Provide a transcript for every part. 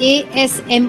ASM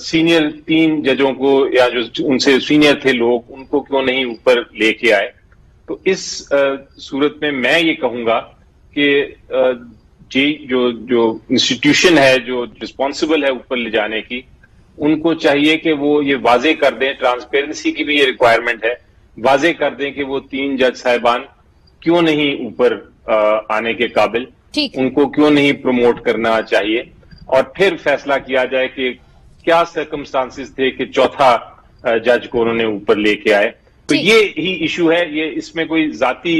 senior 3 ججوں کو یا جو ان سے سینئر تھے لوگ ان کو کیوں نہیں اوپر لے کے آئے. تو اس صورت میں یہ کہوں گا کہ جو انسٹیٹیوشن ہے جو رسپانسبل ہے اوپر لے جانے کی, ان کو چاہیے کہ وہ یہ واضح کر دیں, ٹرانسپیرنسی کی بھی یہ ریکوائرمنٹ ہے, واضح کر دیں کہ وہ 3 جج صاحبان کیوں نہیں اوپر آنے کے قابل, ان کو کیوں نہیں پروموٹ کرنا چاہیے, اور پھر فیصلہ کیا جائے کہ کیا سرکمسٹانسز تھے کہ چوتھا جج کو انہوں نے اوپر لے کے آئے. تو یہ ہی ایشو ہے, یہ اس میں کوئی ذاتی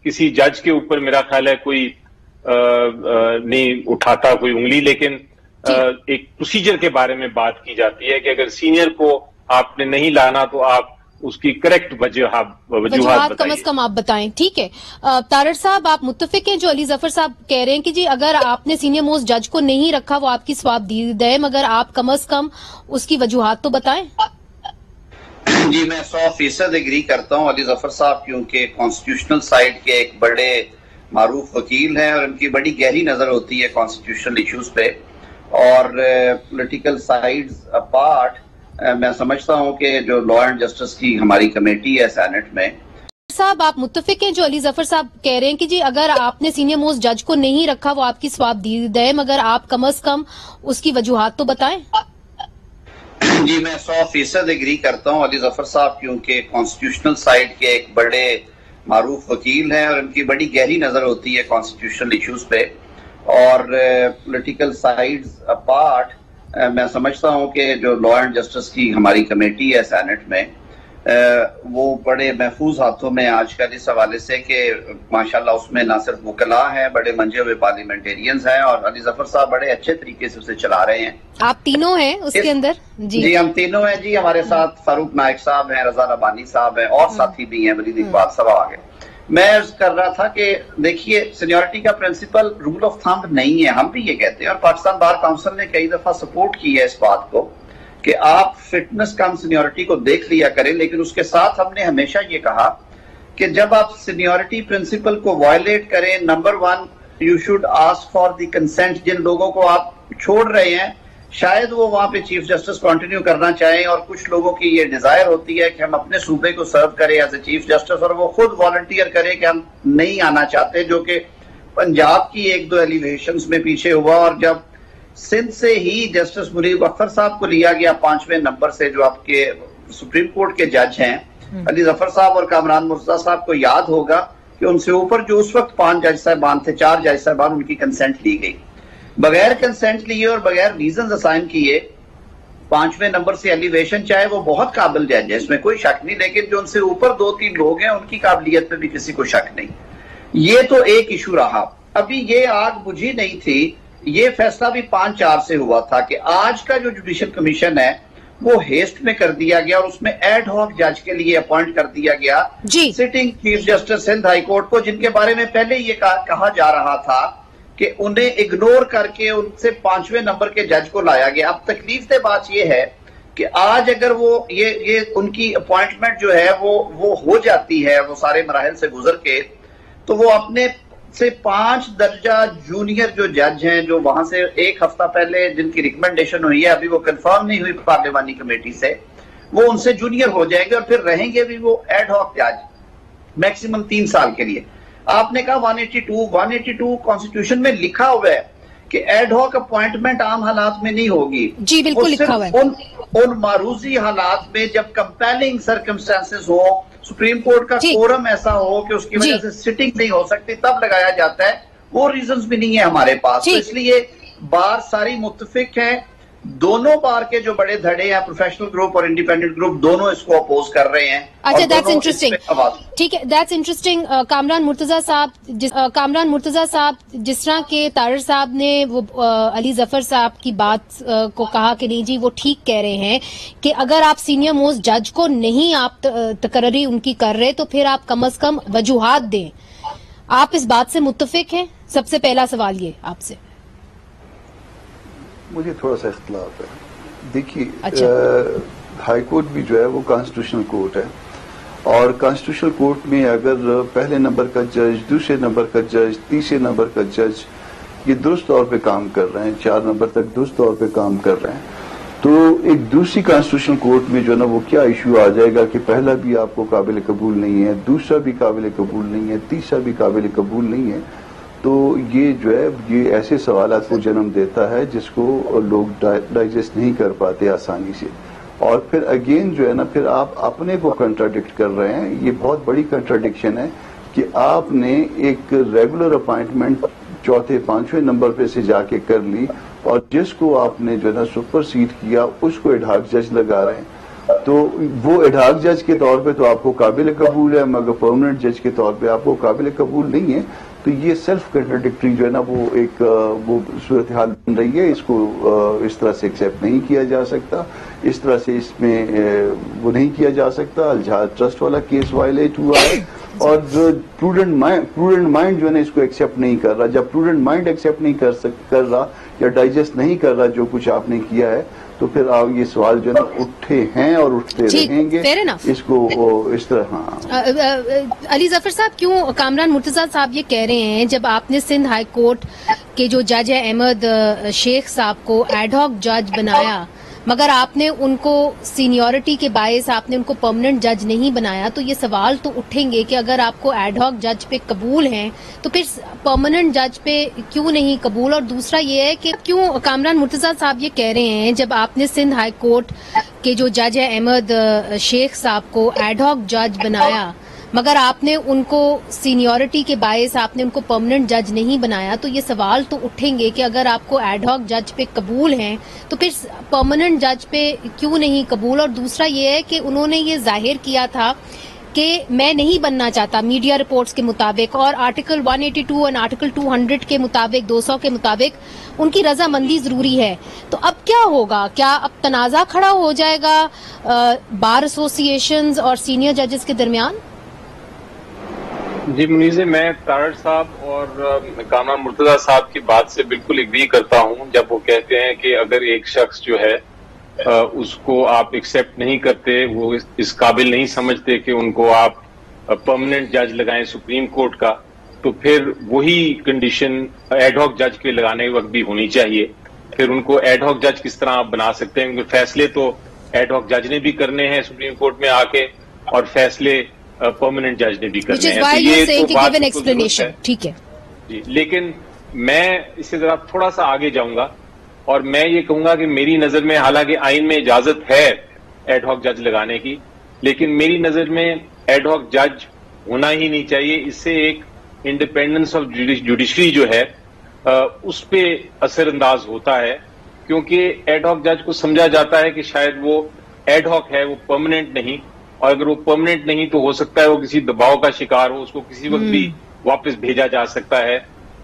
کسی جج کے اوپر میرا خیال ہے کوئی نہیں اٹھاتا کوئی انگلی, لیکن ایک پروسیجر کے بارے میں بات کی جاتی ہے کہ اگر سینئر کو آپ نے نہیں لانا تو آپ اس کی کریکٹ وجوہات کم از کم آپ بتائیں. ٹھیک ہے طارر صاحب, آپ متفق ہیں جو علی ظفر صاحب کہہ رہے ہیں کہ جی اگر آپ نے سینئر موسٹ جج کو نہیں رکھا وہ آپ کی ثواب دید ہے, مگر آپ کم از کم اس کی وجوہات تو بتائیں. جی میں 100% ایگری کرتا ہوں. علی ظفر صاحب کیونکہ کانسٹیٹیوشنل سائیڈ کے ایک بڑے معروف وکیل ہیں اور ان کی بڑی گہری نظر ہوتی ہے کانسٹیٹیوشنل ایشوز پہ, اور پولیٹیکل سائیڈز اپارٹ میں سمجھتا ہوں کہ جو لا اینڈ جسٹس کی ہماری کمیٹی ہے سینٹ میں. صاحب آپ متفق ہیں جو علی ظفر صاحب کہہ رہے ہیں کہ جی اگر آپ نے سینئر موسٹ جج کو نہیں رکھا وہ آپ کی ثواب دید ہے, مگر آپ کم از کم اس کی وجوہات تو بتائیں. جی میں 100% ایگری کرتا ہوں. علی ظفر صاحب کیونکہ کانسٹیٹیوشنل سائیڈ کے ایک بڑے معروف وکیل ہیں اور ان کی بڑی گہری نظر ہوتی ہے کانسٹیٹیوشنل ایشوز پہ, اور پولیٹیکل سائیڈز اپارٹ میں سمجھتا ہوں کہ جو لا اینڈ جسٹس کی ہماری کمیٹی ہے سینٹ میں وہ بڑے محفوظ ہاتھوں میں آج کل اس حوالے سے کہ ماشاءاللہ اس میں نہ صرف وکلاء ہیں, بڑے منجے ہوئے پارلیمنٹیرینز ہیں, اور علی ظفر صاحب بڑے اچھے طریقے سے اسے چلا رہے ہیں. آپ تینوں ہیں اس کے اندر؟ جی ہم تینوں ہیں. جی ہمارے ساتھ فاروق نائک صاحب ہیں, رضا ربانی صاحب ہیں, اور ساتھی بھی ہیں, ولید اقبال صاحب آگے. میں عرض کر رہا تھا کہ دیکھیے سینیورٹی کا پرنسپل رول آف تھمب نہیں ہے, ہم بھی یہ کہتے ہیں, اور پاکستان بار کونسل نے کئی دفعہ سپورٹ کی ہے اس بات کو کہ آپ فٹنس کم سینیورٹی کو دیکھ لیا کریں, لیکن اس کے ساتھ ہم نے ہمیشہ یہ کہا کہ جب آپ سینیورٹی پرنسپل کو وائلیٹ کریں, number 1 you should ask for the consent. جن لوگوں کو آپ چھوڑ رہے ہیں شاید وہ وہاں پہ چیف جسٹس کنٹینیو کرنا چاہیں, اور کچھ لوگوں کی یہ ڈیزائر ہوتی ہے کہ ہم اپنے صوبے کو سرو کریں ایز اے چیف جسٹس, اور وہ خود والنٹیئر کریں کہ ہم نہیں آنا چاہتے, جو کہ پنجاب کی 1-2 ایلیویشنز میں پیچھے ہوا. اور جب سندھ سے ہی جسٹس منیب اختر صاحب کو لیا گیا 5ویں نمبر سے, جو آپ کے سپریم کورٹ کے جج ہیں, علی ظفر صاحب اور کامران مرتضیٰ صاحب کو یاد ہوگا کہ ان سے اوپر جو اس وقت 5 جج صاحبان تھے, 4 جج صاحبان, ان کی کنسنٹ لی گئی. بغیر کنسنٹ لیے اور بغیر ریزنز اسائن کیے 5ویں نمبر سے ایلیویشن, چاہے وہ بہت قابل جج ہے, اس میں کوئی شک نہیں, لیکن جو ان سے اوپر 2-3 لوگ ہیں ان کی قابلیت پہ بھی کسی کو شک نہیں. یہ تو ایک ایشو رہا. ابھی یہ آگ بجھی نہیں تھی, یہ فیصلہ بھی 5-4 سے ہوا تھا کہ آج کا جو جوڈیشل کمیشن ہے وہ ہیسٹ میں کر دیا گیا, اور اس میں ایڈ ہاک جج کے لیے اپوائنٹ کر دیا گیا sitting chief justice Sindh high court کو, جن کے بارے میں پہلے یہ کہا جا رہا تھا کہ انہیں اگنور کر کے ان سے 5ویں نمبر کے جج کو لایا گیا. اب تکلیف دہ بات یہ ہے کہ آج اگر وہ یہ ان کی اپوائنٹمنٹ جو ہے وہ ہو جاتی ہے, وہ سارے مراحل سے گزر کے, تو وہ اپنے سے 5 درجہ جونیئر جو جج ہیں, جو وہاں سے 1 ہفتہ پہلے جن کی ریکمنڈیشن ہوئی ہے, ابھی وہ کنفرم نہیں ہوئی پارلیمانی کمیٹی سے, وہ ان سے جونیئر ہو جائیں گے, اور پھر رہیں گے بھی وہ ایڈ ہاک جج میکسیمم 3 سال کے لیے. آپ نے کہا 182 کانسٹیٹیوشن میں لکھا ہوا ہے کہ ایڈ ہاک اپوائنٹمنٹ عام حالات میں نہیں ہوگی. جی بالکل لکھا ہوا ہے. ان معروضی حالات میں جب کمپیلنگ سرکمسٹانسز ہو, سپریم کورٹ کا فورم ایسا ہو کہ اس کی وجہ سے سٹنگ نہیں ہو سکتی, تب لگایا جاتا ہے. وہ ریزنز بھی نہیں ہے ہمارے پاس, تو اس لیے بار ساری متفق ہیں. دونوں بار کے جو بڑے دھڑے ہیں, پروفیشنل گروپ اور انڈیپینڈنٹ گروپ, دونوں اس کو اپوز کر رہے ہیں. اچھا دیٹس انٹرسٹنگ. ٹھیک ہے دیٹس انٹرسٹنگ. کامران مرتضیٰ صاحب جس طرح کے طارر صاحب نے وہ علی ظفر صاحب کی بات کو کہا کہ نہیں جی وہ ٹھیک کہہ رہے ہیں کہ اگر آپ سینئر موسٹ جج کو نہیں آپ تقرری ان کی کر رہے تو پھر آپ کم از کم وجوہات دیں. آپ اس بات سے متفق ہیں؟ سب سے پہلا سوال یہ آپ سے. مجھے تھوڑا سا اختلاف ہے. دیکھیے ہائی کورٹ بھی جو ہے وہ کانسٹیٹیوشنل کورٹ ہے, اور کانسٹیٹیوشنل کورٹ میں اگر پہلے نمبر کا جج, دوسرے نمبر کا جج, تیسرے نمبر کا جج یہ درست طور پہ کام کر رہے ہیں, 4 نمبر تک درست طور پہ کام کر رہے ہیں, تو ایک دوسری کانسٹیٹیوشنل کورٹ میں جو ہے نا وہ کیا ایشو آ جائے گا کہ پہلا بھی آپ کو قابل قبول نہیں ہے، دوسرا بھی قابل قبول نہیں ہے، تیسرا بھی قابل قبول نہیں ہے، تو یہ جو ہے یہ ایسے سوالات کو جنم دیتا ہے جس کو لوگ ڈائجسٹ نہیں کر پاتے آسانی سے، اور پھر اگین جو ہے نا پھر آپ اپنے کو کنٹراڈکٹ کر رہے ہیں. یہ بہت بڑی کنٹراڈکشن ہے کہ آپ نے ایک ریگولر اپائنٹمنٹ چوتھے پانچویں نمبر پہ سے جا کے کر لی، اور جس کو آپ نے جو ہے نا سپر سیڈ کیا اس کو ایڈہاک جج لگا رہے ہیں. تو وہ ایڈہاک جج کے طور پہ تو آپ کو قابل قبول ہے، مگر پرماننٹ جج کے طور پہ آپ کو قابل قبول نہیں ہے. تو یہ سیلف کنٹراڈکٹری جو ہے نا وہ ایک وہ صورتحال بن رہی ہے. اس کو اس طرح سے ایکسیپٹ نہیں کیا جا سکتا، اس طرح سے اس میں وہ نہیں کیا جا سکتا. الجھاز ٹرسٹ والا کیس وائلیٹ ہوا ہے، اور پروڈنٹ مائنڈ جو ہے نا اس کو ایکسیپٹ نہیں کر رہا. جب پروڈنٹ مائنڈ ایکسیپٹ نہیں کر رہا یا ڈائجسٹ نہیں کر رہا جو کچھ آپ نے کیا ہے، تو پھر آپ یہ سوال جو ہے نا اٹھے ہیں اور اٹھتے رہیں گے. اس کو اس طرح علی ظفر صاحب، کیوں کامران مرتضیٰ صاحب یہ کہہ رہے ہیں جب آپ نے سندھ ہائی کورٹ کے جو جج ہے احمد شیخ صاحب کو ایڈ ہاک جج بنایا، مگر آپ نے ان کو سینیورٹی کے باعث آپ نے ان کو پرماننٹ جج نہیں بنایا، تو یہ سوال تو اٹھیں گے کہ اگر آپ کو ایڈ ہاک جج پہ قبول ہیں تو پھر پرماننٹ جج پہ کیوں نہیں قبول؟ اور دوسرا یہ ہے کہ کیوں کامران مرتضیٰ صاحب یہ کہہ رہے ہیں جب آپ نے سندھ ہائی کورٹ کے جو جج ہے احمد شیخ صاحب کو ایڈ ہاک جج بنایا، مگر آپ نے ان کو سینیورٹی کے باعث آپ نے ان کو پرماننٹ جج نہیں بنایا، تو یہ سوال تو اٹھیں گے کہ اگر آپ کو ایڈ ہاک جج پہ قبول ہیں تو پھر پرماننٹ جج پہ کیوں نہیں قبول؟ اور دوسرا یہ ہے کہ انہوں نے یہ ظاہر کیا تھا کہ میں نہیں بننا چاہتا میڈیا رپورٹس کے مطابق، اور آرٹیکل 182 اور آرٹیکل 200 کے مطابق 200 کے مطابق ان کی رضامندی ضروری ہے. تو اب کیا ہوگا؟ کیا اب تنازع کھڑا ہو جائے گا بار ایسوسی ایشنز اور سینئر ججز کے درمیان؟ جی منیزے، میں تارڑ صاحب اور کامران مرتضیٰ صاحب کی بات سے بالکل اگری کرتا ہوں جب وہ کہتے ہیں کہ اگر ایک شخص جو ہے اس کو آپ ایکسیپٹ نہیں کرتے، وہ اس قابل نہیں سمجھتے کہ ان کو آپ پرماننٹ جج لگائیں سپریم کورٹ کا، تو پھر وہی کنڈیشن ایڈ ہاک جج کے لگانے کے وقت بھی ہونی چاہیے. پھر ان کو ایڈ ہاک جج کس طرح آپ بنا سکتے ہیں؟ کیونکہ فیصلے تو ایڈ ہاک جج نے بھی کرنے ہیں سپریم کورٹ میں آ کے، اور فیصلے پرماننٹ جج نے بھی کرنے ہیں. ٹھیک ہے جی، لیکن میں اس سے ذرا تھوڑا سا آگے جاؤں گا، اور میں یہ کہوں گا کہ میری نظر میں حالانکہ آئین میں اجازت ہے ایڈ ہاک جج لگانے کی، لیکن میری نظر میں ایڈ ہاک جج ہونا ہی نہیں چاہیے. اس سے ایک انڈیپینڈنس آف جوڈیشری جو ہے اس پہ اثر انداز ہوتا ہے، کیونکہ ایڈ ہاک جج کو سمجھا جاتا ہے کہ شاید وہ ایڈ ہاک ہے، وہ پرماننٹ نہیں، اور اگر وہ پرماننٹ نہیں تو ہو سکتا ہے وہ کسی دباؤ کا شکار ہو، اس کو کسی وقت بھی واپس بھیجا جا سکتا ہے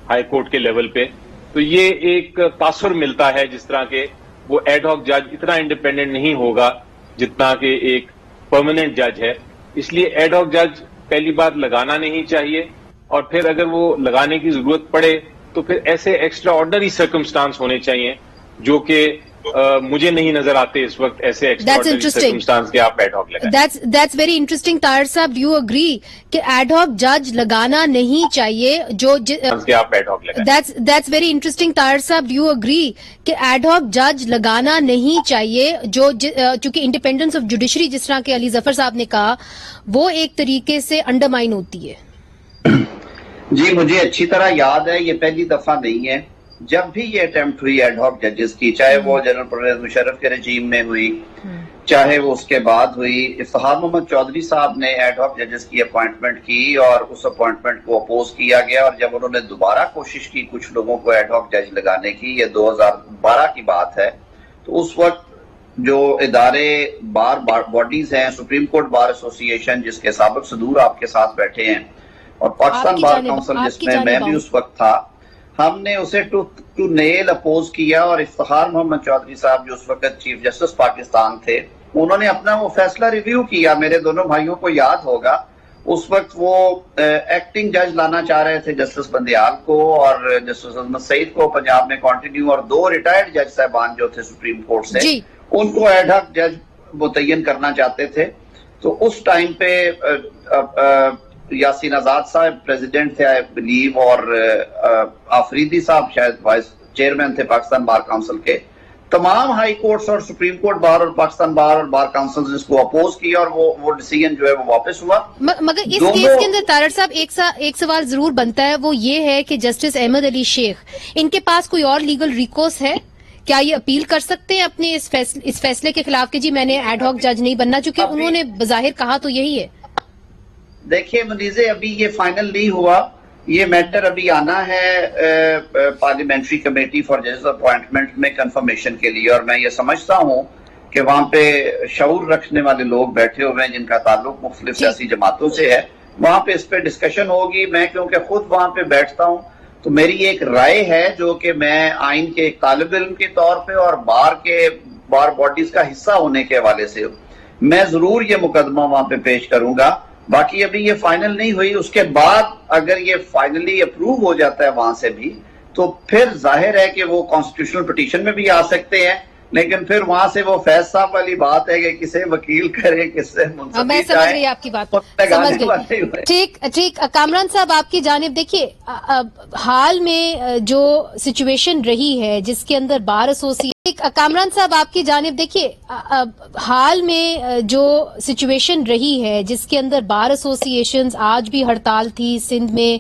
ہائی کورٹ کے لیول پہ. تو یہ ایک تاثر ملتا ہے جس طرح کہ وہ ایڈ ہاک جج اتنا انڈیپینڈنٹ نہیں ہوگا جتنا کہ ایک پرماننٹ جج ہے. اس لیے ایڈ ہاک جج پہلی بات لگانا نہیں چاہیے، اور پھر اگر وہ لگانے کی ضرورت پڑے تو پھر ایسے ایکسٹرا آرڈنری سرکمسٹانس ہونے چاہیے جو کہ مجھے نہیں نظر آتے اس وقت ایسے ایکسٹراڈنری سرکمسٹانس کے آپ ایڈ ہاک لگائیں. That's very interesting. طاہر صاحب, do you agree کہ ایڈ ہاک جج لگانا نہیں چاہیے جو آپ ایڈ ہاک لگائیں؟ That's very interesting. طاہر صاحب, do you agree کہ ایڈ ہاک جج لگانا نہیں چاہیے جو چونکہ انڈیپینڈنس آف جوڈیشری جس طرح کہ علی ظفر صاحب نے کہا وہ ایک طریقے سے انڈرمائن ہوتی ہے؟ جی مجھے اچھی طرح یاد ہے, یہ پہلی دفعہ نہیں ہے. جب بھی یہ اٹیمپٹ ہوئی ایڈ ہاک ججز کی, چاہے وہ جنرل پرویز مشرف کے رجیم میں ہوئی, چاہے وہ اس کے بعد ہوئی, افتخار محمد چودھری صاحب نے ایڈ ہاک ججز کی اپوائنٹمنٹ کی اور اس اپوائنٹمنٹ کو اپوز کیا گیا, اور جب انہوں نے دوبارہ کوشش کی کچھ لوگوں کو ایڈ ہاک جج لگانے کی, یہ 2012 کی بات ہے, تو اس وقت جو ادارے بار باڈیز ہیں, سپریم کورٹ بار ایسوسی ایشن جس کے سابق صدور آپ کے ساتھ بیٹھے ہیں, اور پاکستان بار کونسل جس میں میں بھی اس وقت تھا, ہم نے اسے ٹو نیل اپوز کیا, اور افتخار محمد چودھری صاحب جو اس وقت چیف جسٹس پاکستان تھے, انہوں نے اپنا وہ فیصلہ ریویو کیا. میرے دونوں بھائیوں کو یاد ہوگا اس وقت وہ ایکٹنگ جج لانا چاہ رہے تھے, جسٹس بندیال کو اور جسٹس عظمت سعید کو پنجاب میں کنٹینیو, اور 2 ریٹائرڈ جج صاحبان جو تھے سپریم کورٹ سے ان کو ایڈ ہاک جج متعین کرنا چاہتے تھے. تو اس ٹائم پہ یاسین آزاد صاحب پریزیڈنٹ تھے آئی بلیو, اور آفریدی صاحب شاید وائس چیئرمین تھے پاکستان بار کونسل کے. تمام ہائی کورٹس اور سپریم کورٹ بار اور پاکستان بار اور بار کاؤنسل اس کو اپوز کیا اور وہ ڈیسیژن جو ہے وہ واپس ہوا. مگر اس کیس کے اندر طاہر صاحب ایک سوال ضرور بنتا ہے، وہ یہ ہے کہ جسٹس احمد علی شیخ، ان کے پاس کوئی اور لیگل ریکورس ہے؟ کیا یہ اپیل کر سکتے ہیں اپنے اس فیصلے کے خلاف کہ جی میں نے ایڈ ہاک جج نہیں بننا، چونکہ انہوں نے بظاہر کہا تو یہی ہے؟ دیکھیے منیزے، ابھی یہ فائنل نہیں ہوا، یہ میٹر ابھی آنا ہے پارلیمنٹری کمیٹی فار ججز اپوائنٹمنٹ میں کنفرمیشن کے لیے، اور میں یہ سمجھتا ہوں کہ وہاں پہ شعور رکھنے والے لوگ بیٹھے ہوئے ہیں جن کا تعلق مختلف سیاسی جماعتوں سے ہے، وہاں پہ اس پہ ڈسکشن ہوگی. میں کیونکہ خود وہاں پہ بیٹھتا ہوں تو میری ایک رائے ہے جو کہ میں آئین کے ایک طالب علم کے طور پہ اور بار باڈیز کا حصہ ہونے کے حوالے سے میں ضرور یہ مقدمہ وہاں پہ پیش کروں گا. باقی ابھی یہ فائنل نہیں ہوئی، اس کے بعد اگر یہ فائنلی اپروو ہو جاتا ہے وہاں سے بھی تو پھر ظاہر ہے کہ وہ کانسٹیٹیوشنل پٹیشن میں بھی آ سکتے ہیں، لیکن پھر وہاں سے وہ فیض صاحب والی بات ہے کہ کسے وکیل کرے، کسے منصفی میں سمجھ رہی آپ کی بات، سمجھ گئی. ٹھیک کامران صاحب آپ کی جانب دیکھیے، حال میں جو سچویشن رہی ہے جس کے اندر بار کامران صاحب آپ کی جانب دیکھیے، حال میں جو سچویشن رہی ہے جس کے اندر بار ایسوسی ایشنز، آج بھی ہڑتال تھی سندھ میں،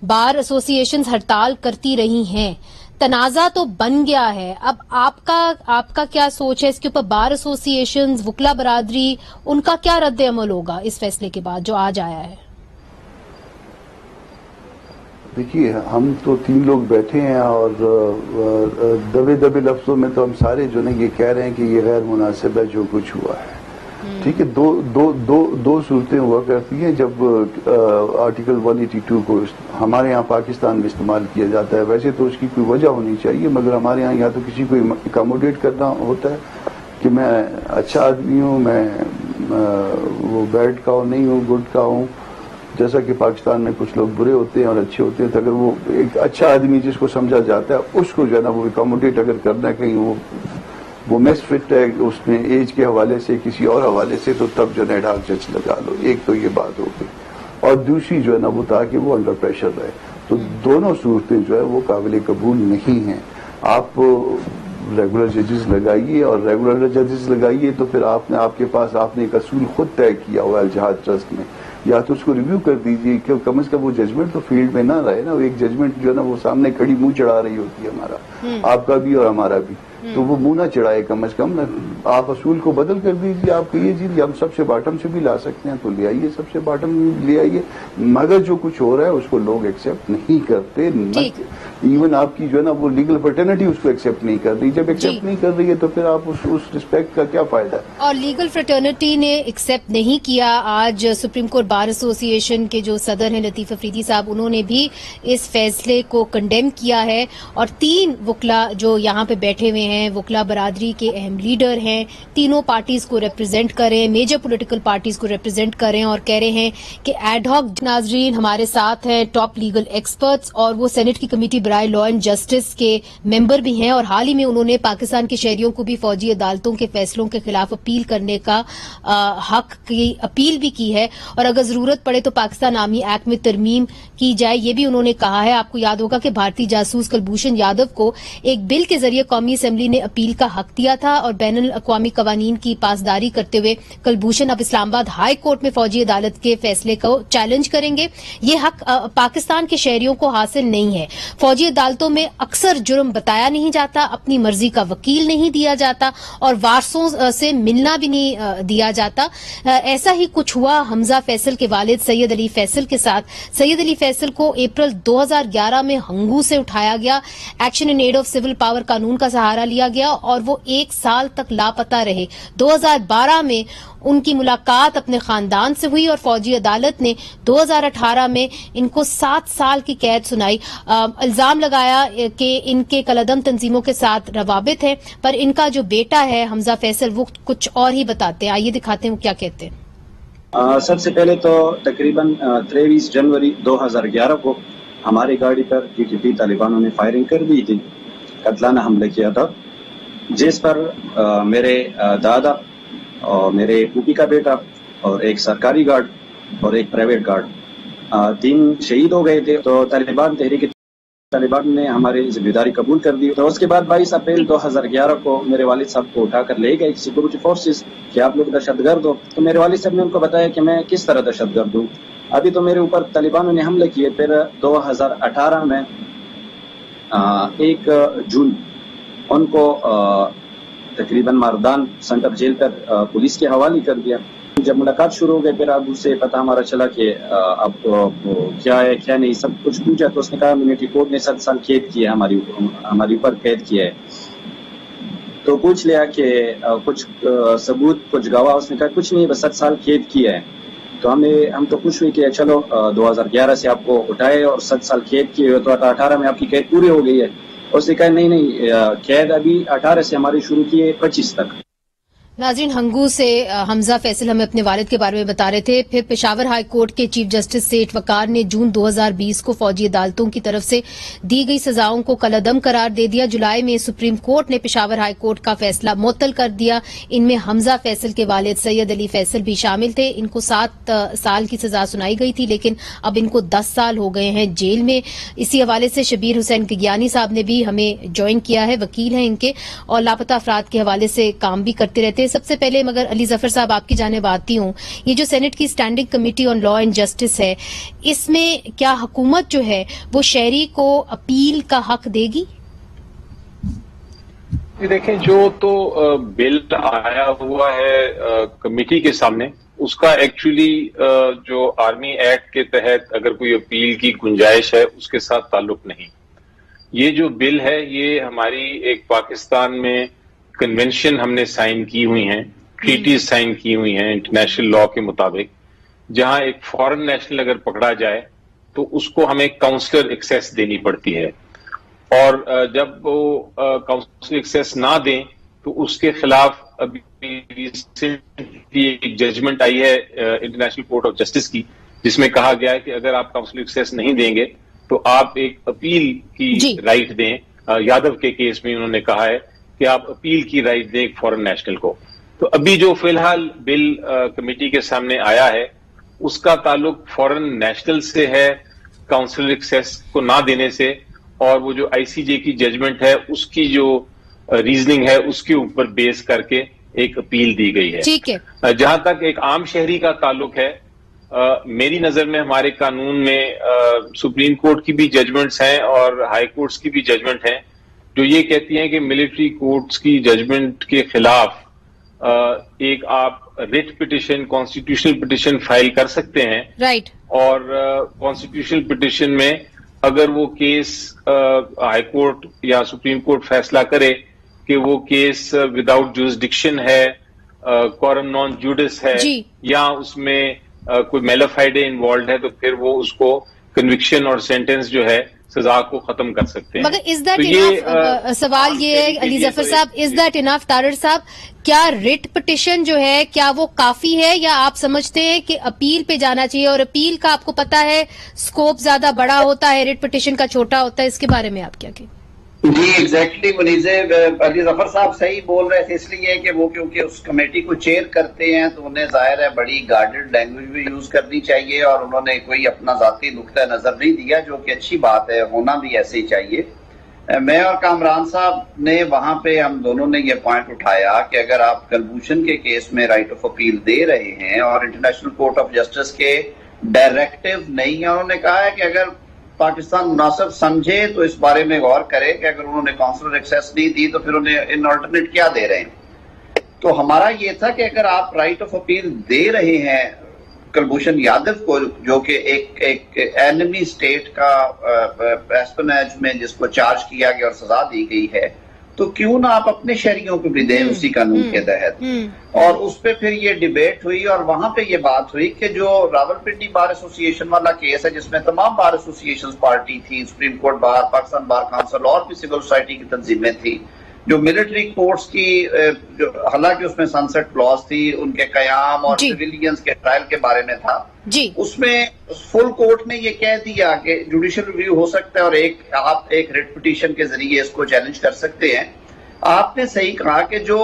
بار ایسوسی ایشنز ہڑتال کرتی رہی ہیں، تنازع تو بن گیا ہے. اب آپ کا کیا سوچ ہے اس کے اوپر؟ بار ایسوسی ایشنز، وکلا برادری، ان کا کیا رد عمل ہوگا اس فیصلے کے بعد جو آج آیا ہے؟ دیکھیے، ہم تو 3 لوگ بیٹھے ہیں اور دبے لفظوں میں تو ہم سارے جو یہ کہہ رہے ہیں کہ یہ غیر مناسب ہے جو کچھ ہوا ہے. ٹھیک ہے، دو صورتیں ہوا کرتی ہیں جب آرٹیکل 182 کو ہمارے ہاں پاکستان میں استعمال کیا جاتا ہے. ویسے تو اس کی کوئی وجہ ہونی چاہیے، مگر ہمارے ہاں یا تو کسی کو اکاموڈیٹ کرنا ہوتا ہے کہ میں اچھا آدمی ہوں، میں وہ بیڈ کا ہوں نہیں ہوں، گڈ کا ہوں. جیسا کہ پاکستان میں کچھ لوگ برے ہوتے ہیں اور اچھے ہوتے ہیں، تو اگر وہ ایک اچھا آدمی جس کو سمجھا جاتا ہے اس کو جو ہے نا وہ اکاموڈیٹ اگر کرنا ہے، کہیں وہ میس فٹ ہے اس میں ایج کے حوالے سے کسی اور حوالے سے، تو تب جو ہے ایڈ ہاک جج لگا لو. ایک تو یہ بات ہو گئی، اور دوسری جو ہے نا وہ تاکہ وہ انڈر پریشر رہے. تو دونوں صورتیں جو ہے وہ قابل قبول نہیں ہیں. آپ ریگولر ججز لگائیے، اور ریگولر ججز لگائیے تو پھر آپ کے پاس آپ نے ایک اصول خود طے کیا ہوا ہے الجہاد ٹرسٹ میں، یا تو اس کو ریویو کر دیجیے کہ کم از کم وہ ججمنٹ تو فیلڈ میں نہ رہے نا. ایک ججمنٹ جو ہے نا وہ سامنے کھڑی منہ چڑھا رہی ہوتی ہے، ہمارا آپ کا بھی اور ہمارا بھی، تو وہ منہ نہ چڑھائے کم از کم. آپ اصول کو بدل کر دیجیے، آپ کہیے جی ہم سب سے باٹم سے بھی لا سکتے ہیں تو لے آئیے، سب سے باٹم لے آئیے. مگر جو کچھ ہو رہا ہے اس کو لوگ ایکسیپٹ نہیں کرتے. ایون آپ کی جو ہے نا وہ لیگل فرٹرنٹی اس کو ایکسیپٹ نہیں کر رہی. جب ایکسیپٹ نہیں کر رہی ہے تو پھر آپ اس رسپیکٹ کا کیا فائدہ ہے؟ اور لیگل فرٹرنٹی نے ایکسیپٹ نہیں کیا. آج سپریم کورٹ بار ایسوسی ایشن کے جو صدر ہیں لطیف افریدی صاحب، انہوں نے بھی اس فیصلے کو کنڈیم کیا ہے. اور 3 وکلا جو یہاں پہ بیٹھے ہوئے ہیں، وکلا برادری کے اہم لیڈر ہیں، تینوں پارٹیز کو ریپرزینٹ کریں، میجر پولیٹیکل پارٹیز کو ریپرزینٹ کریں، اور کہہ رہے ہیں کہ ایڈ ہاک. ناظرین ہمارے ساتھ ہیں ٹاپ لیگل ایکسپرٹس، اور وہ سینٹ کی کمیٹی برائے لا اینڈ جسٹس کے ممبر بھی ہیں، اور حال ہی میں انہوں نے پاکستان کے شہریوں کو بھی فوجی عدالتوں کے فیصلوں کے خلاف اپیل کرنے کا حق کی اپیل بھی کی ہے، اور اگر ضرورت پڑے تو پاکستان آرمی ایکٹ میں ترمیم کی جائے، یہ بھی انہوں نے کہا ہے. آپ کو یاد ہوگا کہ بھارتی جاسوس کلبھوشن یادو کو ایک بل کے ذریعے قومی اسمبلی نے اپیل کا حق دیا تھا، اور بین الاقوامی قوانین کی پاسداری کرتے ہوئے کلبھوشن اب اسلام آباد ہائی کورٹ میں فوجی عدالت کے فیصلے کو چیلنج کریں گے. یہ حق پاکستان کے شہریوں کو حاصل نہیں ہے. فوجی عدالتوں میں اکثر جرم بتایا نہیں جاتا، اپنی مرضی کا وکیل نہیں دیا جاتا، اور وارثوں سے ملنا بھی نہیں دیا جاتا. ایسا ہی کچھ ہوا حمزہ فیصل کے والد سید علی فیصل کے ساتھ. سید علی فیصل کو اپریل 2011 میں ہنگو سے اٹھایا گیا، action in aid of civil power قانون کا سہارا لیا گیا، اور وہ 1 سال تک لاپتہ رہے. 2012 میں ان کی ملاقات اپنے خاندان سے ہوئی، اور فوجی عدالت نے 2018 میں ان کو 7 سال کی قید سنائی. الزام لگایا کہ ان کے کالعدم تنظیموں کے ساتھ روابط ہیں، پر ان کا جو بیٹا ہے حمزہ فیصل وہ کچھ اور ہی بتاتے ہیں. آئیے دکھاتے ہیں وہ کیا کہتے ہیں. سب سے پہلے تو تقریباً 23 جنوری 2011 کو ہماری گاڑی پر TTP طالبانوں نے فائرنگ کر دی تھی، قتلانہ حملہ کیا تھا، جس پر میرے دادا اور میرے پھوپھی کا بیٹا اور ایک سرکاری گارڈ اور ایک پرائیویٹ گارڈ 3 شہید ہو گئے تھے. تو طالبان تحریک طالبان نے ہماری ذمہ داری قبول کر دی. تو اس کے بعد 22 اپریل 2011 کو میرے والد صاحب کو اٹھا کر لے گئے سیکورٹی فورسز کہ آپ لوگ دہشت گرد ہو. تو میرے والد صاحب نے ان کو بتایا کہ میں کس طرح دہشت گرد ہوں. ابھی تو میرے اوپر طالبانوں نے حملے کیے. پھر 2018 میں 1 جون ان کو تقریباً ماردان سینٹر جیل پر پولیس کے حوالے کر دیا. جب ملاقات شروع ہو گئی پھر اب اس سے پتہ ہمارا چلا کہ اب کیا ہے کیا نہیں سب کچھ پوچھا. تو اس نے کہا امنیٹی کورٹ نے 7 سال قید کیا ہماری اوپر قید کیا ہے. تو پوچھ لیا کہ کچھ ثبوت کچھ گواہ. اس نے کہا کچھ نہیں بس 7 سال قید کیا ہے. تو ہم تو خوش ہوئی کہ چلو 2011 سے آپ کو اٹھائے اور 7 سال قید کیے ہوئے تو 18 میں آپ کی قید پوری ہو گئی ہے. اس نے کہا نہیں قید ابھی 18 سے ہماری شروع کی ہے 25 تک. ناظرین ہنگو سے حمزہ فیصل ہمیں اپنے والد کے بارے میں بتا رہے تھے. پھر پشاور ہائی کورٹ کے چیف جسٹس سیٹھ وقار نے جون 2020 کو فوجی عدالتوں کی طرف سے دی گئی سزاؤں کو کالعدم قرار دے دیا. جولائی میں سپریم کورٹ نے پشاور ہائی کورٹ کا فیصلہ معطل کر دیا. ان میں حمزہ فیصل کے والد سید علی فیصل بھی شامل تھے. ان کو 7 سال کی سزا سنائی گئی تھی لیکن اب ان کو 10 سال ہو گئے ہیں جیل میں. اسی حوالے سے شبیر حسین کگیانی صاحب نے بھی ہمیں جوائن کیا ہے. وکیل ہیں ان کے اور لاپتہ افراد کے حوالے سے کام بھی کرتے رہتے ہیں. سب سے پہلے مگر علی ظفر صاحب آپ کی جانب آتی ہوں. یہ جو سینٹ کی standing committee on law and justice ہے اس میں کیا حکومت جو ہے وہ شہری کو اپیل کا حق دے گی؟ دیکھیں جو تو بل آیا ہوا ہے کمیٹی کے سامنے اس کا ایکچولی جو آرمی ایکٹ کے تحت اگر کوئی اپیل کی گنجائش ہے اس کے ساتھ تعلق نہیں. یہ جو بل ہے یہ ہماری ایک پاکستان میں کنونشن ہم نے سائن کی ہوئی ہیں ٹریٹیز سائن کی ہوئی ہیں انٹرنیشنل لا کے مطابق جہاں ایک فارن نیشنل اگر پکڑا جائے تو اس کو ہمیں کاؤنسلر ایکسیس دینی پڑتی ہے اور جب وہ کاؤنسلر ایکسیس نہ دیں تو اس کے خلاف ابھی ریسنٹلی ایک ججمنٹ آئی ہے انٹرنیشنل کورٹ آف جسٹس کی جس میں کہا گیا ہے کہ اگر آپ کاؤنسلر ایکسیس نہیں دیں گے تو آپ ایک اپیل کی رائٹ دیں. یادو کے کیس میں انہوں نے کہا ہے کہ آپ اپیل کی رائٹ دیں ایک فارن نیشنل کو. تو ابھی جو فی الحال بل کمیٹی کے سامنے آیا ہے اس کا تعلق فارن نیشنل سے ہے کاؤنسلر ایکسیس کو نہ دینے سے اور وہ جو آئی سی جے کی ججمنٹ ہے اس کی جو ریزننگ ہے اس کے اوپر بیس کر کے ایک اپیل دی گئی ہے. ٹھیک ہے. جہاں تک ایک عام شہری کا تعلق ہے میری نظر میں ہمارے قانون میں سپریم کورٹ کی بھی ججمنٹس ہیں اور ہائی کورٹس کی بھی ججمنٹ ہیں جو یہ کہتی ہیں کہ ملٹری کورٹس کی ججمنٹ کے خلاف ایک آپ writ petition constitutional petition file کر سکتے ہیں. رائٹ. اور کانسٹیٹیوشنل پٹیشن میں اگر وہ کیس ہائی کورٹ یا سپریم کورٹ فیصلہ کرے کہ وہ کیس وداؤٹ جورسڈکشن ہے کورم نان جوڈس ہے یا اس میں کوئی میلافائڈے انوالوڈ ہے تو پھر وہ اس کو کنوکشن اور سینٹنس جو ہے سزا کو ختم کر سکتے ہیں. مگر از دیٹ انف؟ سوال یہ ہے علی ظفر صاحب از دیٹ انف؟ طارر صاحب کیا ریٹ پٹیشن جو ہے کیا وہ کافی ہے یا آپ سمجھتے ہیں کہ اپیل پہ جانا چاہیے اور اپیل کا آپ کو پتا ہے اسکوپ زیادہ بڑا ہوتا ہے ریٹ پٹیشن کا چھوٹا ہوتا ہے؟ اس کے بارے میں آپ کیا کہیں؟ جی ایگزیکٹلی منیز علی ظفر صاحب صحیح بول رہے تھے. اس لیے کہ وہ کیونکہ اس کمیٹی کو چیئر کرتے ہیں تو انہیں ظاہر ہے بڑی گارڈڈ لینگویج بھی یوز کرنی چاہیے اور انہوں نے کوئی اپنا ذاتی نقطہ نظر نہیں دیا جو کہ اچھی بات ہے, ہونا بھی ایسے ہی چاہیے. میں اور کامران صاحب نے وہاں پہ ہم دونوں نے یہ پوائنٹ اٹھایا کہ اگر آپ کلبھوشن کے کیس میں رائٹ آف اپیل دے رہے ہیں اور انٹرنیشنل کورٹ آف جسٹس کے ڈائریکٹو نہیں ہے, انہوں نے کہا ہے کہ اگر پاکستان مناسب سمجھے تو اس بارے میں غور کرے کہ اگر انہوں نے کاؤنسلر ایکسیس نہیں دی تو پھر انہیں ان آلٹرنیٹ کیا دے رہے ہیں. تو ہمارا یہ تھا کہ اگر آپ رائٹ آف اپیل دے رہے ہیں کلبھوشن یادو کو جو کہ ایک اینمی سٹیٹ کا ایسپنیج میں جس کو چارج کیا گیا اور سزا دی گئی ہے, تو کیوں نہ آپ اپنے شہریوں کو بھی دیں اسی قانون کے تحت. اور اس پہ پھر یہ ڈیبیٹ ہوئی اور وہاں پہ یہ بات ہوئی کہ جو راولپنڈی بار ایسوسی ایشن والا کیس ہے جس میں تمام بار ایسوسی ایشن پارٹی تھی, supreme court bar, Pakistan bar council اور بھی سول سوسائٹی کی تنظیمیں تھیں, جو ملٹری کورٹس کی حالانکہ اس میں سنسٹ کلاز تھی ان کے قیام اور سویلینز کے ٹرائل کے بارے میں تھا, اس میں فل کورٹ نے یہ کہہ دیا کہ جوڈیشل ریویو ہو سکتا ہے اور آپ ایک ریٹ پٹیشن کے ذریعے اس کو چیلنج کر سکتے ہیں. آپ نے صحیح کہا کہ جو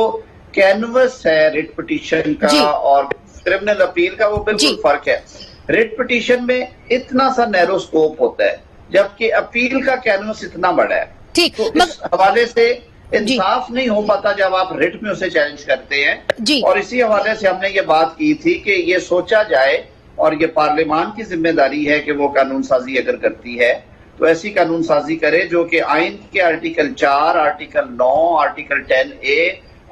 کینوس ہے ریٹ پٹیشن کا اور کرمنل اپیل کا وہ بالکل فرق ہے. ریٹ پٹیشن میں اتنا سا نیرو سکوپ ہوتا ہے جبکہ اپیل کا کینوس اتنا بڑا ہے. ٹھیک، تو اس حوالے سے انصاف نہیں ہو پاتا جب آپ ریٹ میں اسے چیلنج کرتے ہیں. اور اسی حوالے سے ہم نے یہ بات کی تھی کہ یہ سوچا جائے، اور یہ پارلیمان کی ذمہ داری ہے کہ وہ قانون سازی اگر کرتی ہے تو ایسی قانون سازی کرے جو کہ آئین کے article 4، article 9، article 10A،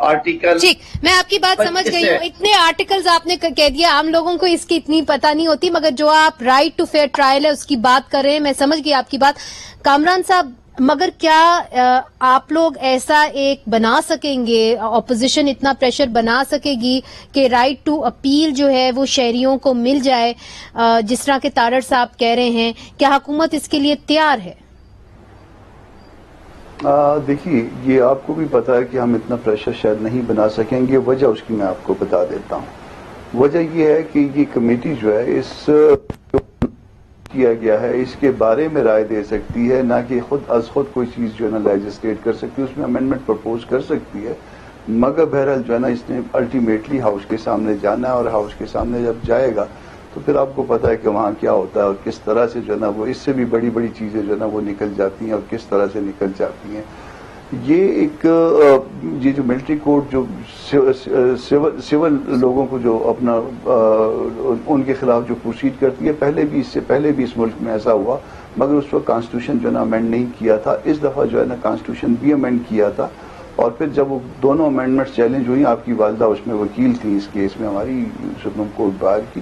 article. ٹھیک، میں آپ کی بات سمجھ گئی ہوں. اتنے آرٹیکلز آپ نے کہہ دیا، عام لوگوں کو اس کی اتنی پتہ نہیں ہوتی، مگر جو آپ رائٹ ٹو فیئر ٹرائل ہے اس کی بات کر رہے ہیں. میں سمجھ گئی آپ کی بات. کامران صاحب، مگر کیا آپ لوگ ایسا ایک بنا سکیں گے، اپوزیشن اتنا پریشر بنا سکے گی کہ رائٹ ٹو اپیل جو ہے وہ شہریوں کو مل جائے، جس طرح کے تارڑ صاحب کہہ رہے ہیں؟ کیا حکومت اس کے لیے تیار ہے؟ دیکھیے، یہ آپ کو بھی پتا ہے کہ ہم اتنا پریشر شاید نہیں بنا سکیں گے. وجہ اس کی میں آپ کو بتا دیتا ہوں. وجہ یہ ہے کہ یہ کمیٹی جو ہے اس کیا گیا ہے اس کے بارے میں رائے دے سکتی ہے، نہ کہ خود از خود کوئی چیز جو ہے نا لیجسلیٹ کر سکتی ہے. اس میں امینڈمنٹ پرپوز کر سکتی ہے، مگر بہرحال جو ہے نا اس نے الٹیمیٹلی ہاؤس کے سامنے جانا ہے، اور ہاؤس کے سامنے جب جائے گا تو پھر آپ کو پتا ہے کہ وہاں کیا ہوتا ہے اور کس طرح سے جو ہے نا وہ اس سے بھی بڑی بڑی چیزیں جو ہے نا وہ نکل جاتی ہیں، اور کس طرح سے نکل جاتی ہیں. یہ جو ملٹری کورٹ جو سول لوگوں کو جو اپنا ان کے خلاف جو پروسیڈ کرتی ہے، اس سے پہلے بھی اس ملک میں ایسا ہوا، مگر اس وقت کانسٹیٹیوشن جو ہے نا امینڈ نہیں کیا تھا. اس دفعہ جو ہے نا کانسٹیٹیوشن بھی امینڈ کیا تھا، اور پھر جب وہ دونوں امینڈمنٹس چیلنج ہوئی، آپ کی والدہ اس میں وکیل تھی اس کیس میں ہماری سپریم کورٹ بار کی.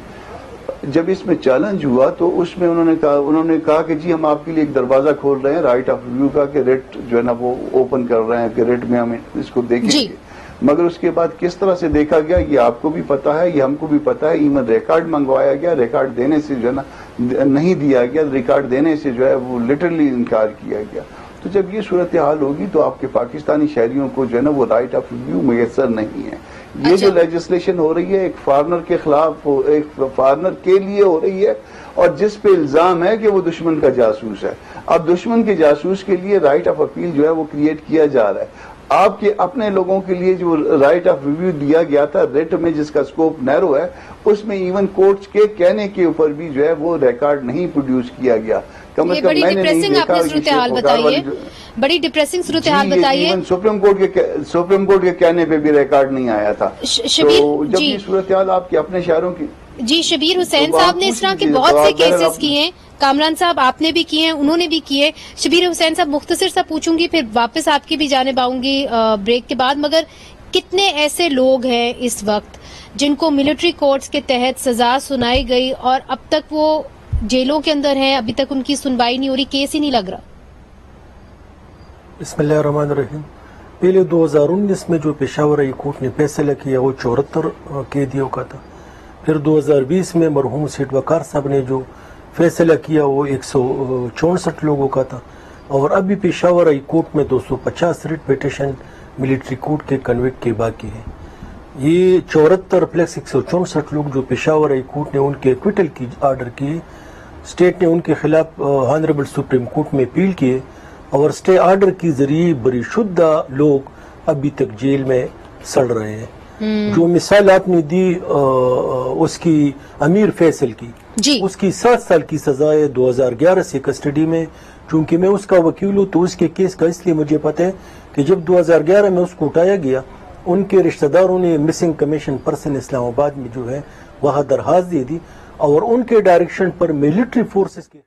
جب اس میں چیلنج ہوا تو اس میں انہوں نے کہا کہ جی ہم آپ کے لیے ایک دروازہ کھول رہے ہیں رائٹ آف ریویو کا، کہ ریٹ جو ہے نا وہ اوپن کر رہے ہیں کہ ریٹ میں ہم اس کو دیکھیں گے. مگر اس کے بعد کس طرح سے دیکھا گیا یہ آپ کو بھی پتا ہے، یہ ہم کو بھی پتا ہے. ایون ریکارڈ منگوایا گیا، ریکارڈ دینے سے جو ہے نا نہیں دیا گیا، ریکارڈ دینے سے جو ہے وہ لٹرلی انکار کیا گیا. تو جب یہ صورتحال ہوگی تو آپ کے پاکستانی شہریوں کو جو ہے نا وہ رائٹ آف ریویو میسر نہیں ہے. یہ جو لیجسلیشن ہو رہی ہے ایک فارنر کے خلاف، ایک فارنر کے لیے ہو رہی ہے، اور جس پہ الزام ہے کہ وہ دشمن کا جاسوس ہے. اب دشمن کے جاسوس کے لیے رائٹ آف اپیل جو ہے وہ کریٹ کیا جا رہا ہے. آپ کے اپنے لوگوں کے لیے جو رائٹ آف ریویو دیا گیا تھا ریٹ میں، جس کا سکوپ نیرو ہے، اس میں ایون کورٹس کے کہنے کے اوپر بھی جو ہے وہ ریکارڈ نہیں پروڈیوس کیا گیا. یہ بڑی ڈپریسنگ آپ نے صورتحال بتائی ہے، بڑی ڈپریسنگ صورتحال بتائی ہے. سپریم کورٹ کے کہنے پہ بھی ریکارڈ نہیں آیا تھا. تو جب یہ صورتحال آپ کے اپنے شہروں کی. جی، شبیر حسین صاحب نے اس طرح کے بہت سے کیسز کیے ہیں. کامران صاحب آپ نے بھی کیے ہیں، انہوں نے بھی کیے. شبیر حسین صاحب مختصر سا پوچھوں گی، پھر واپس آپ کی بھی جانب آؤں گی بریک کے بعد. مگر کتنے ایسے لوگ ہیں اس وقت جن کو ملٹری کورٹس کے تحت سزا سنائی گئی اور اب تک وہ جیلوں کے اندر ہیں، ابھی تک ان کی سنوائی نہیں ہو رہی، کیس ہی نہیں لگ رہا؟ بسم اللہ الرحمن الرحیم. پہلے 2019 میں جو پشاور ہائی کورٹ نے فیصلہ کیا وہ 74 قیدیوں کا تھا. پھر 2020 میں مرحوم سیٹ وقار صاحب نے جو فیصلہ کیا وہ 164 لوگوں کا تھا. اور ابھی پشاور ہائی کورٹ میں 250 ریٹ پیٹیشن ملٹری کورٹ کے کنوکٹ کے باقی ہیں. یہ 74 پلس 164 لوگ جو پشاور ہائی کورٹ نے ان کے ایکویٹل کی آرڈر کیے، اسٹیٹ نے ان کے خلاف آنریبل سپریم کورٹ میں اپیل کیے، اور اسٹے آرڈر کی ذریعے بری شدہ لوگ ابھی تک جیل میں سڑ رہے ہیں. جو مثال آپ نے دی اس کی امیر فیصل کی، اس کی 7 سال کی سزا ہے 2011 سے کسٹڈی میں. چونکہ میں اس کا وکیل ہوں تو اس کے کیس کا اس لیے مجھے پتہ ہے کہ جب 2011 میں اس کو اٹھایا گیا، ان کے رشتہ داروں نے مسنگ کمیشن پرسن اسلام آباد میں جو ہے وہاں درخواست دے دی، اور ان کے ڈائریکشن پر ملٹری فورسز کے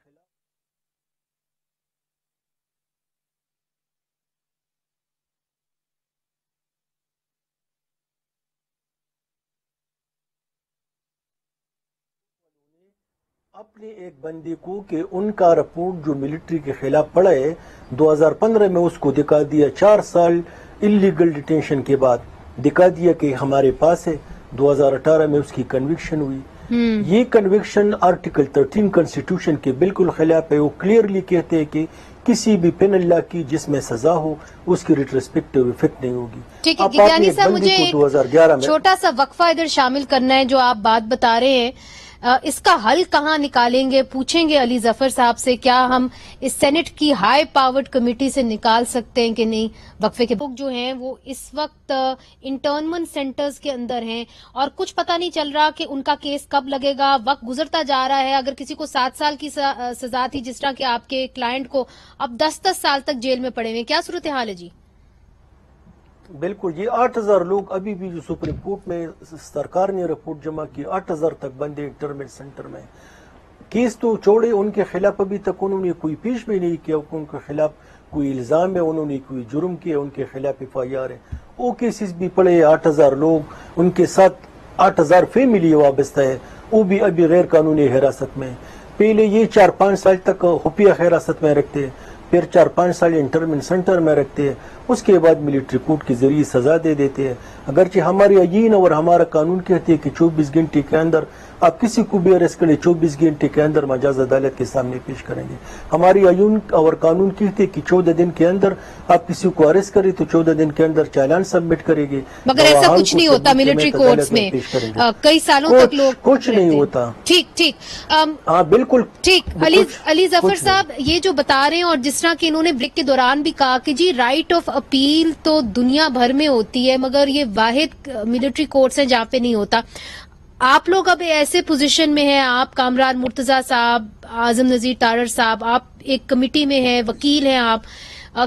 اپنے ایک بندے کو کہ ان کا رپورٹ جو ملٹری کے خلاف پڑا ہے 2015 میں اس کو دکھا دیا، 4 سال انلیگل ڈیٹینشن کے بعد دکھا دیا کہ ہمارے پاس ہے. 2018 میں اس کی کنوکشن ہوئی. یہ کنوکشن آرٹیکل 13 کنسٹیٹیوشن کے بالکل خلاف ہے. وہ کلیئرلی کہتے ہیں کہ کسی بھی پینل لا کی جس میں سزا ہو اس کی ریٹرسپیکٹیو افیکٹ نہیں ہوگی. ٹھیک ہے گیانی صاحب، مجھے چھوٹا سا وقفہ ادھر شامل کرنا ہے. جو آپ بات بتا رہے ہیں اس کا حل کہاں نکالیں گے؟ پوچھیں گے علی ظفر صاحب سے کیا ہم اس سینٹ کی ہائی پاورڈ کمیٹی سے نکال سکتے ہیں کہ نہیں. وقفے کے لوگ جو ہیں وہ اس وقت انٹرنمنٹ سینٹرز کے اندر ہیں اور کچھ پتہ نہیں چل رہا کہ ان کا کیس کب لگے گا. وقت گزرتا جا رہا ہے. اگر کسی کو 7 سال کی سزا تھی جس طرح کہ آپ کے کلائنٹ کو، اب 10 سال تک جیل میں پڑے ہوئے. کیا صورتحال ہے جی؟ بالکل، یہ 8000 لوگ ابھی بھی جو سپریم کورٹ میں سرکار نے رپورٹ جمع کی 8000 تک بندے انٹرنمنٹ سینٹر میں. کیس تو چھوڑے، ان کے خلاف ابھی تک انہوں نے کوئی پیش بھی نہیں کیا، ان کے خلاف کوئی الزام ہے، انہوں نے کوئی جرم کیا، ان کے خلاف FIR ہے. وہ کیسز بھی پڑے 8000 لوگ، ان کے ساتھ 8000 فیملی وابستہ ہے، وہ بھی ابھی غیر قانونی حراست میں. پہلے یہ 4-5 سال تک خفیہ حراست میں رکھتے، پھر 4-5 سال انٹرنمنٹ سینٹر میں رکھتے ہیں، اس کے بعد ملٹری کورٹ کے ذریعے سزا دے دیتے ہیں. اگرچہ ہماری آئین اور ہمارا قانون کہتے ہیں کہ 24 گھنٹے کے اندر آپ کسی کو بھی اریسٹ کریں، 24 گھنٹے کے اندر مجاز عدالت کے سامنے پیش کریں گے. ہماری آئین اور قانون کہتے ہیں کہ 14 دن کے اندر آپ کسی کو اریسٹ کریں تو 14 دن کے اندر چالان سبمٹ کرے گے. مگر ایسا کچھ نہیں ہوتا ملٹری کورٹس میں، کئی سالوں تک لوگ کچھ نہیں ہوتا. ٹھیک ہاں بالکل ٹھیک. علی ظفر صاحب یہ جو بتا رہے ہیں، اور جس طرح کہ انہوں نے بریک کے دوران بھی کہا کہ جی رائٹ آف اپیل تو دنیا بھر میں ہوتی ہے مگر یہ واحد ملٹری کورٹس ہیں جہاں پہ نہیں ہوتا. آپ لوگ اب ایسے پوزیشن میں ہیں، آپ کامران مرتضی صاحب، اعظم نذیر تارڑ صاحب، آپ ایک کمیٹی میں ہیں، وکیل ہیں آپ،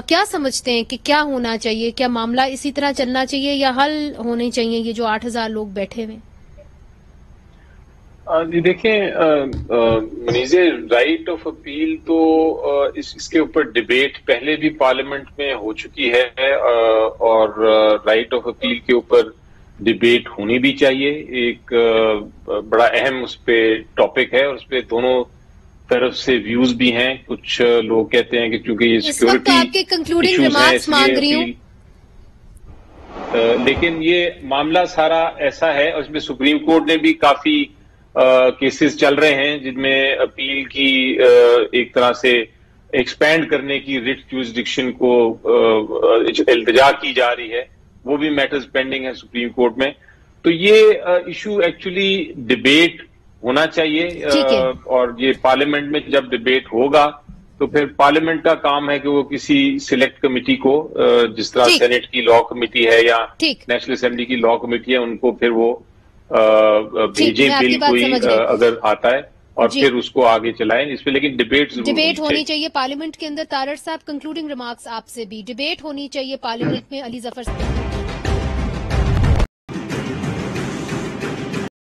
کیا سمجھتے ہیں کہ کیا ہونا چاہیے؟ کیا معاملہ اسی طرح چلنا چاہیے یا حل ہونے چاہیے یہ جو 8000 لوگ بیٹھے ہوئے؟ جی دیکھیں منیزے، رائٹ آف اپیل تو اس کے اوپر ڈبیٹ پہلے بھی پارلیمنٹ میں ہو چکی ہے اور رائٹ آف اپیل کے اوپر ڈبیٹ ہونی بھی چاہیے. ایک بڑا اہم اس پہ ٹاپک ہے اور اس پہ دونوں طرف سے ویوز بھی ہیں. کچھ لوگ کہتے ہیں کہ چونکہ یہ سیکیورٹی ایشوز ہیں اس لیے اپیل، لیکن یہ معاملہ سارا ایسا ہے اور اس میں سپریم کورٹ نے بھی کافی کیسز چل رہے ہیں جن میں اپیل کی ایک طرح سے ایکسپینڈ کرنے کی ریٹ جورسڈکشن کو التجا کی جا رہی ہے. وہ بھی میٹرز پینڈنگ ہے سپریم کورٹ میں. تو یہ ایشو ایکچولی ڈبیٹ ہونا چاہیے اور یہ پارلیمنٹ میں جب ڈبیٹ ہوگا تو پھر پارلیمنٹ کا کام ہے کہ وہ کسی سلیکٹ کمیٹی کو، جس طرح سینٹ کی لا کمیٹی ہے یا نیشنل اسمبلی کی لا کمیٹی ہے، ان کو پھر وہ بھیجیں بل کوئی اگر آتا ہے اور پھر اس کو آگے چلائیں اس پہ. لیکن ڈبیٹ ہونی چاہیے پارلیمنٹ کے اندر. تارڑ صاحب کنکلوڈنگ ریمارکس آپ سے بھی. ڈبیٹ ہونی چاہیے پارلیمنٹ میں. علی ظفر صاحب